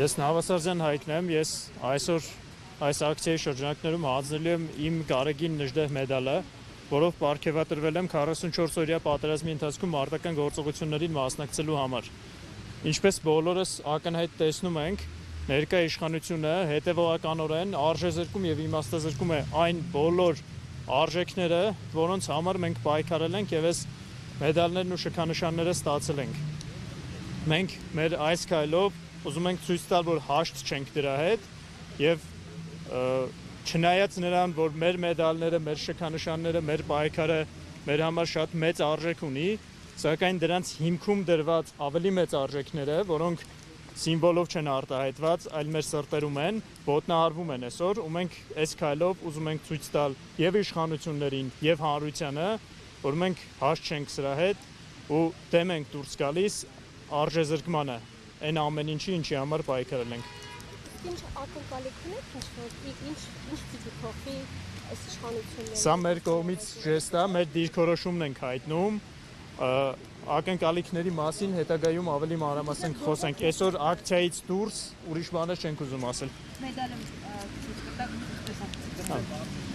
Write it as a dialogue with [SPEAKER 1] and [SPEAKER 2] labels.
[SPEAKER 1] Ես Նավասարդյան Հայկն եմ, ես այսօր այս ակցիայի շրջանակներում հանձնելու եմ իմ Գարեգին Նժդեհ մեդալը, որով պարգևատրվել եմ 44-օրյա պատերազմի ընթացքում մարտական գործողություններին մասնակցելու համար։ Ինչպես բոլորս ակնհայտ տեսնում ենք, ներկա իշխանությունը հետևողականորեն արժեզրկում եւ իմաստազրկում է այն բոլոր արժեքները, որոնց համար մենք պայքարել ենք եւ այս մեդալներն ու շքանշանները ստացել ենք։ Մենք մեր այս քայլով ուզում ենք ցույց տալ, որ հաշտ չենք դրա հետ եւ չնայած նրան, որ մեր մեդալները, մեր շքանշանները, մեր պայքարը մեր համար շատ մեծ արժեք ունի, սակայն դրանց հիմքում դրված ավելի մեծ արժեքները, որոնք սիմվոլով չեն արտահայտված, այլ մեր սրտերում են, ոտնահարվում են այսօր, ու մենք այս քայլով ուզում ենք ցույց տալ եւ իշխանություններին, եւ հանրությանը, որ մենք հաշտ չենք սրա հետ ու դեմ ենք դուրս գալիս արժեզրկմանը, այն ամեն ինչի համար պայքարել ենք։
[SPEAKER 2] Ինչ ակնկալիք ունեք, ինչ պիտի փոխվի այս իշխանությունները։
[SPEAKER 1] Սա մեր կողմից ժեստ է, մեր դիրքորոշումն ենք հայտնում, ակնկալիքների մասին հետագայում ավելի մանրամասն խոսենք։ Այսօր ակցիայից դուրս ուրիշ բաներ չենք ուզում ասել։
[SPEAKER 2] Մեդալը ցույց կտակ, ինչպես